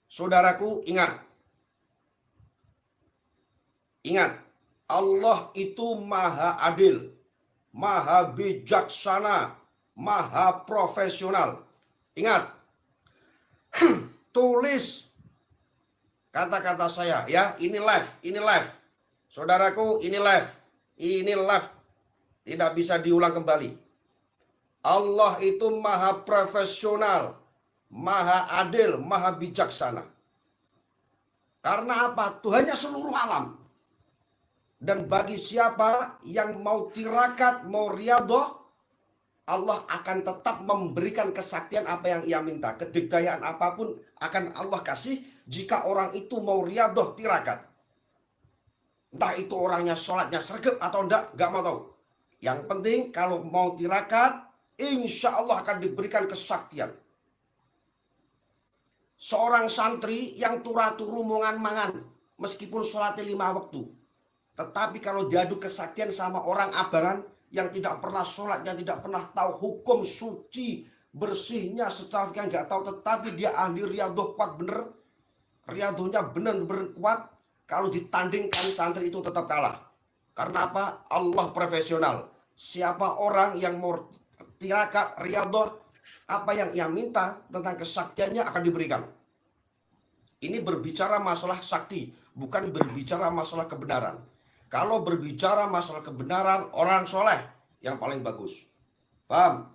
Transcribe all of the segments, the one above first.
Saudaraku, ingat. Ingat, Allah itu maha adil, maha bijaksana, maha profesional. Ingat, tulis kata-kata saya ya, ini live. Saudaraku, ini live. Tidak bisa diulang kembali. Allah itu maha profesional, maha adil, maha bijaksana. Karena apa? Tuhannya seluruh alam. Dan bagi siapa yang mau tirakat, mau riadoh, Allah akan tetap memberikan kesaktian apa yang ia minta. Kedikdayaan apapun akan Allah kasih jika orang itu mau riadoh tirakat. Entah itu orangnya sholatnya sregep atau enggak mau tahu. Yang penting kalau mau tirakat, insya Allah akan diberikan kesaktian. Seorang santri yang turu mangan, meskipun sholatnya 5 waktu. Tetapi kalau diadu kesaktian sama orang abangan yang tidak pernah sholat, yang tidak pernah tahu hukum suci, bersihnya secara fikih nggak tahu, tetapi dia ahli riadoh kuat bener, riadohnya bener-bener kuat, kalau ditandingkan santri itu tetap kalah. Karena apa? Allah profesional. Siapa orang yang mau tirakat, riadoh, apa yang ia minta tentang kesaktiannya akan diberikan. Ini berbicara masalah sakti, bukan berbicara masalah kebenaran. Kalau berbicara masalah kebenaran, orang soleh yang paling bagus. Paham?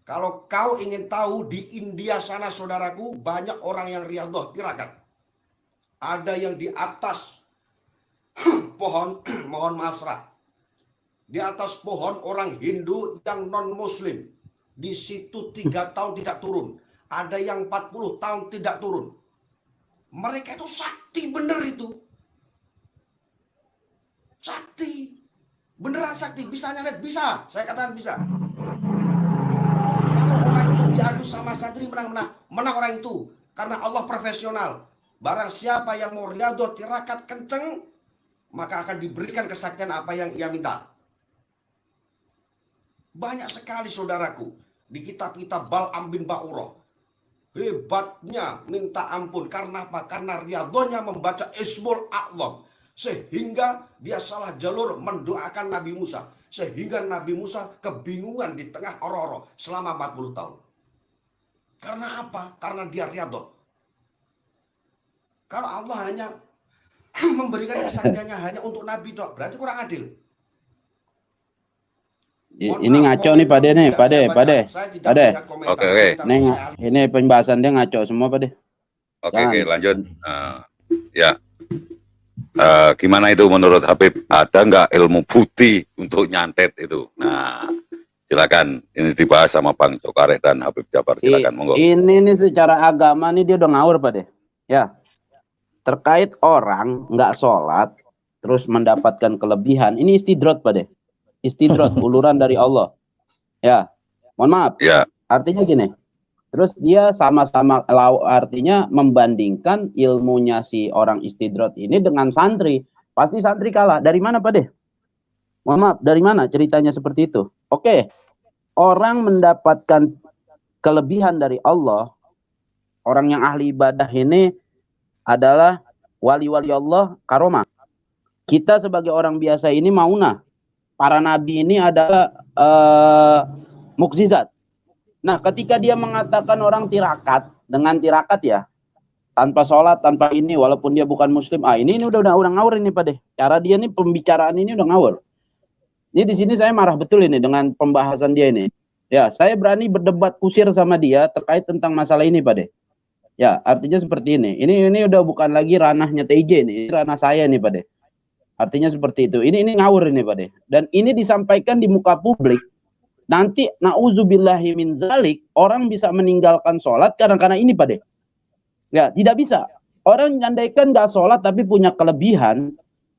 Kalau kau ingin tahu, di India sana saudaraku, banyak orang yang riadoh, tirakat. Ada yang di atas pohon, mohon maaf Sra, di atas pohon orang Hindu yang non-Muslim. Di situ 3 tahun tidak turun. Ada yang 40 tahun tidak turun. Mereka itu sakti bener itu. Sakti. Beneran sakti. Bisa nyalek? Bisa. Saya katakan bisa. Kalau orang itu diadu sama santri, menang orang itu. Karena Allah profesional. Barang siapa yang mau riadoh tirakat kenceng, maka akan diberikan kesaktian apa yang ia minta. Banyak sekali saudaraku. Di kitab-kitab Bal'am bin Ba'urah. Hebatnya minta ampun. Karena apa? Karena riadohnya membaca Ismul A'zam. Sehingga dia salah jalur mendoakan Nabi Musa. Sehingga Nabi Musa kebingungan di tengah oro-oro selama 40 tahun. Karena apa? Karena dia riadoh. Kalau Allah hanya memberikan kesaktiannya hanya untuk Nabi dok, berarti kurang adil. Ini ngaco nih Pade nih, Pade. Oke. Ini pembahasan dia ngaco semua Pade. Oke, lanjut. Ya. Gimana itu menurut Habib? Ada nggak ilmu bukti untuk nyantet itu? Nah, silakan. Ini dibahas sama Bang Cokarek dan Habib Jabar. Silakan, monggo. Ini nih secara agama nih dia udah ngawur Pade. Ya. Terkait orang nggak sholat terus mendapatkan kelebihan, ini istidrot Pade. Istidrot, uluran dari Allah. Ya, mohon maaf. Ya. Artinya gini. Terus dia sama-sama artinya membandingkan ilmunya si orang istidrot ini dengan santri. Pasti santri kalah. Dari mana Pak Deh? Mohon maaf, dari mana ceritanya seperti itu? Oke. Orang mendapatkan kelebihan dari Allah. Orang yang ahli ibadah ini adalah wali-wali Allah karomah. Kita sebagai orang biasa ini maunah. Para nabi ini adalah mukjizat. Nah, ketika dia mengatakan orang tirakat, dengan tirakat ya, tanpa sholat, tanpa ini, walaupun dia bukan muslim, ini udah ngawur ini Pak Deh. Cara dia nih, pembicaraan ini udah ngawur. Ini di sini saya marah betul ini dengan pembahasan dia ini. Ya, saya berani berdebat kusir sama dia terkait tentang masalah ini Pak Deh. Ya, artinya seperti ini. Ini udah bukan lagi ranahnya TJ nih, ini ranah saya nih Pak Deh. Artinya seperti itu. Ini ngawur ini Pak Deh. Dan ini disampaikan di muka publik. Nanti na'udzubillahi min zalik, orang bisa meninggalkan sholat karena ini Pak Deh. Ya, tidak bisa. Orang nyandaikan nggak sholat tapi punya kelebihan,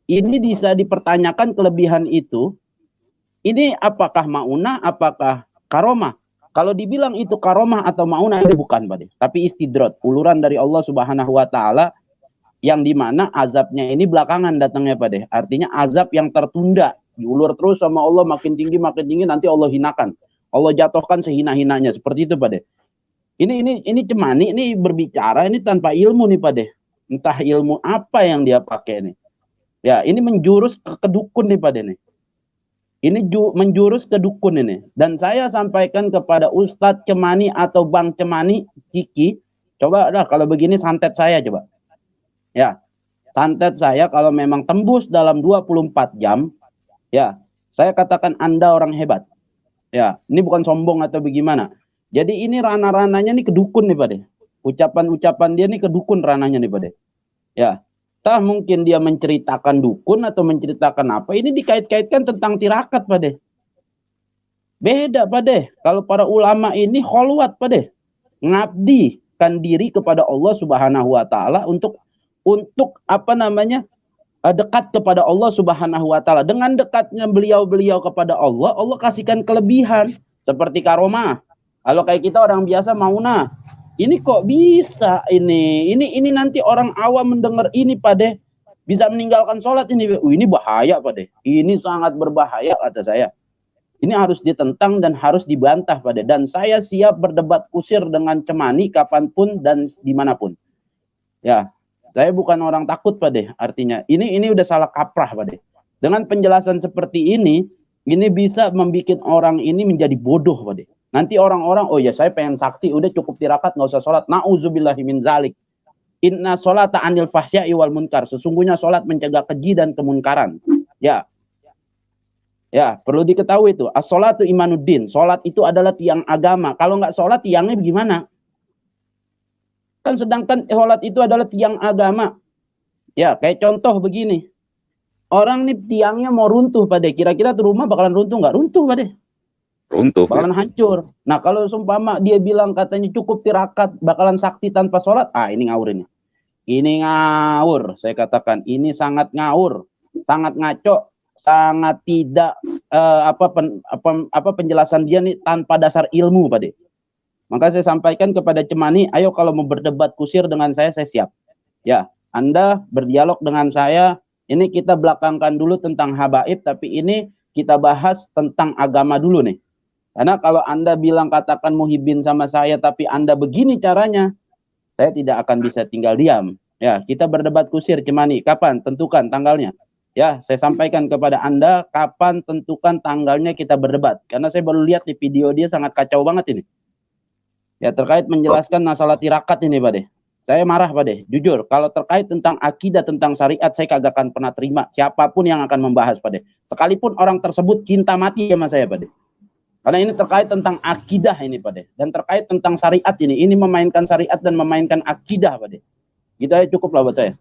ini bisa dipertanyakan kelebihan itu. Ini apakah maunah, apakah karomah? Kalau dibilang itu karomah atau maunah itu bukan Pak Deh. Tapi istidrot, uluran dari Allah Subhanahu wa Ta'ala, yang dimana azabnya ini belakangan datangnya Pak Deh. Artinya azab yang tertunda. Diulur terus sama Allah makin tinggi nanti Allah hinakan. Allah jatuhkan sehina-hinanya. Seperti itu Pak Deh. Ini cemani ini berbicara ini tanpa ilmu nih Pak De. Entah ilmu apa yang dia pakai nih. Ya, ini menjurus ke dukun nih Pak De nih. Ini menjurus ke dukun ini. Dan saya sampaikan kepada Ustadz Cemani atau Bang Cemani Ciki, coba dah kalau begini santet saya coba. Ya, santet saya kalau memang tembus dalam 24 jam, ya, saya katakan Anda orang hebat. Ya, ini bukan sombong atau bagaimana. Jadi ini ranah-ranahnya nih ke dukun nih Pak De. Ucapan-ucapan dia nih ke dukun ranahnya nih Pak De. Ya, entah mungkin dia menceritakan dukun atau menceritakan apa, ini dikait-kaitkan tentang tirakat Pak De. Beda Pak De. Kalau para ulama ini kholwat Pak De. Ngabdikan diri kepada Allah Subhanahu wa taala untuk apa namanya? Dekat kepada Allah Subhanahu wa taala. Dengan dekatnya beliau-beliau kepada Allah, Allah kasihkan kelebihan seperti karomah. Kalau kayak kita orang biasa mauna, ini kok bisa ini nanti orang awam mendengar ini Pak De bisa meninggalkan sholat ini. Ini bahaya Pak De. Ini sangat berbahaya kata saya. Ini harus ditentang dan harus dibantah Pak De. Dan saya siap berdebat kusir dengan Cemani kapanpun dan dimanapun. Ya, saya bukan orang takut Pak De. Artinya ini udah salah kaprah Pak De. Dengan penjelasan seperti ini bisa membuat orang ini menjadi bodoh Pak De. Nanti orang-orang, oh ya saya pengen sakti, udah cukup tirakat, nggak usah sholat. Na'udzubillahi min zalik. Inna sholata anil fahsya'i wal munkar. Sesungguhnya sholat mencegah keji dan kemunkaran. Ya, perlu diketahui itu. As-sholatu imanuddin. Sholat itu adalah tiang agama. Kalau nggak sholat, tiangnya bagaimana? Kan sedangkan sholat itu adalah tiang agama. Ya, kayak contoh begini. Orang nih tiangnya mau runtuh Pak De. Kira-kira tuh rumah bakalan runtuh nggak? Runtuh Pak De. Runtuh. Bakalan hancur. Nah kalau seumpama dia bilang katanya cukup tirakat bakalan sakti tanpa sholat, ini ngawur ini. Ini ngawur, saya katakan ini sangat ngawur, sangat ngaco, sangat tidak penjelasan dia nih tanpa dasar ilmu Pak De. Maka saya sampaikan kepada Cemani, ayo kalau mau berdebat kusir dengan saya siap. Ya, Anda berdialog dengan saya, ini kita belakangkan dulu tentang habaib, tapi ini kita bahas tentang agama dulu nih. Karena kalau Anda bilang katakan muhibin sama saya, tapi Anda begini caranya, saya tidak akan bisa tinggal diam. Ya, kita berdebat kusir Cemani. Kapan? Tentukan tanggalnya. Ya, saya sampaikan kepada Anda, kapan tentukan tanggalnya kita berdebat. Karena saya baru lihat di video dia sangat kacau banget ini. Ya, terkait menjelaskan masalah tirakat ini Pak De. Saya marah Pak De. Jujur, kalau terkait tentang akidah, tentang syariat, saya kagak akan pernah terima siapapun yang akan membahas Pak De. Sekalipun orang tersebut cinta mati sama saya Pak De. Karena ini terkait tentang akidah ini Pak De. Dan terkait tentang syariat ini memainkan syariat dan memainkan akidah Pak De. Gitu aja cukup lah buat saya.